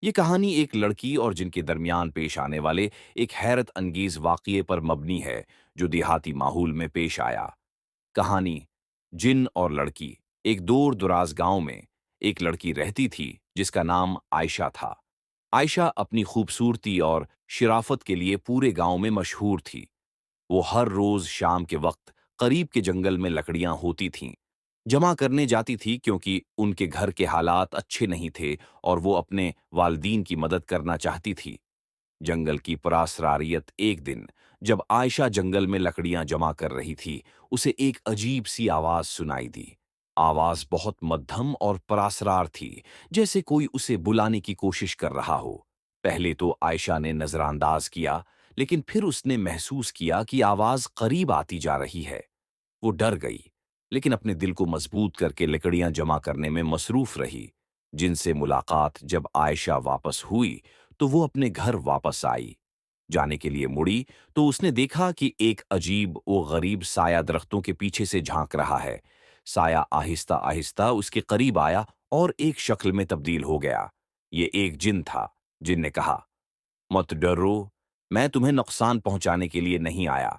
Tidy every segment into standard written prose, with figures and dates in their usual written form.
یہ کہانی ایک لڑکی اور جن کے درمیان پیش آنے والے ایک حیرت انگیز واقعے پر مبنی ہے جو دیہاتی ماحول میں پیش آیا۔ کہانی جن اور لڑکی۔ ایک دور دراز گاؤں میں ایک لڑکی رہتی تھی جس کا نام عائشہ تھا۔ عائشہ اپنی خوبصورتی اور شرافت کے لیے پورے گاؤں میں مشہور تھی۔ وہ ہر روز شام کے وقت قریب کے جنگل میں لکڑیاں ہوتی تھیں جمع کرنے جاتی تھی کیونکہ ان کے گھر کے حالات اچھے نہیں تھے اور وہ اپنے والدین کی مدد کرنا چاہتی تھی۔ جنگل کی پراسراریت ایک دن جب عائشہ جنگل میں لکڑیاں جمع کر رہی تھی اسے ایک عجیب سی آواز سنائی دی۔ آواز بہت مدھم اور پراسرار تھی، جیسے کوئی اسے بلانے کی کوشش کر رہا ہو۔ پہلے تو عائشہ نے نظر انداز کیا، لیکن پھر اس نے محسوس کیا کہ آواز قریب آتی جا رہی ہے۔ وہ ڈر گئی، لیکن اپنے دل کو مضبوط کر کے لکڑیاں جمع کرنے میں مصروف رہی۔ جن سے ملاقات جب عائشہ واپس ہوئی تو وہ اپنے گھر واپس آئی۔ جانے کے لیے مڑی تو اس نے دیکھا کہ ایک عجیب و غریب سایہ درختوں کے پیچھے سے جھانک رہا ہے۔ سایہ آہستہ آہستہ اس کے قریب آیا اور ایک شکل میں تبدیل ہو گیا۔ یہ ایک جن تھا۔ جن نے کہا، مت ڈرو، میں تمہیں نقصان پہنچانے کے لیے نہیں آیا۔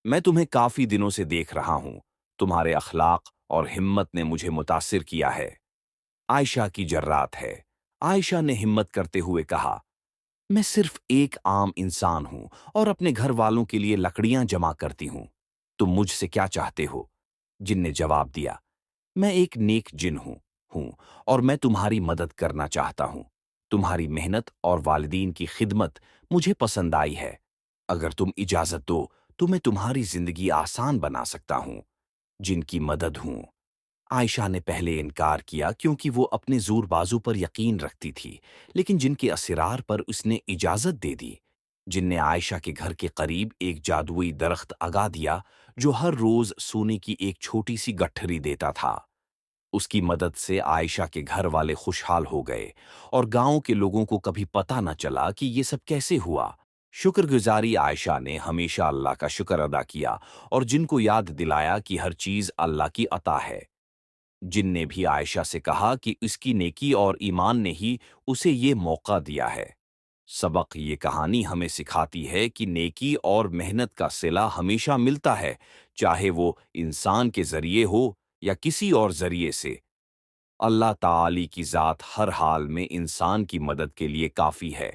میں تمہیں کافی دنوں سے دیکھ رہا ہوں۔ تمہارے اخلاق اور ہمت نے مجھے متاثر کیا ہے۔ عائشہ کی جرات ہے۔ عائشہ نے ہمت کرتے ہوئے کہا، میں صرف ایک عام انسان ہوں اور اپنے گھر والوں کے لیے لکڑیاں جمع کرتی ہوں۔ تم مجھ سے کیا چاہتے ہو؟ جن نے جواب دیا، میں ایک نیک جن ہوں اور میں تمہاری مدد کرنا چاہتا ہوں۔ تمہاری محنت اور والدین کی خدمت مجھے پسند آئی ہے۔ اگر تم اجازت دو تو میں تمہاری زندگی آسان بنا سکتا ہوں۔ جن کی مدد ہوں۔ عائشہ نے پہلے انکار کیا کیونکہ وہ اپنے زور بازو پر یقین رکھتی تھی، لیکن جن کے اسرار پر اس نے اجازت دے دی۔ جن نے عائشہ کے گھر کے قریب ایک جادوئی درخت اگا دیا جو ہر روز سونے کی ایک چھوٹی سی گٹھری دیتا تھا۔ اس کی مدد سے عائشہ کے گھر والے خوشحال ہو گئے اور گاؤں کے لوگوں کو کبھی پتہ نہ چلا کہ یہ سب کیسے ہوا۔ شکر گزاری عائشہ نے ہمیشہ اللہ کا شکر ادا کیا اور جن کو یاد دلایا کہ ہر چیز اللہ کی عطا ہے۔ جن نے بھی عائشہ سے کہا کہ اس کی نیکی اور ایمان نے ہی اسے یہ موقع دیا ہے۔ سبق یہ کہانی ہمیں سکھاتی ہے کہ نیکی اور محنت کا صلہ ہمیشہ ملتا ہے، چاہے وہ انسان کے ذریعے ہو یا کسی اور ذریعے سے۔ اللہ تعالی کی ذات ہر حال میں انسان کی مدد کے لیے کافی ہے۔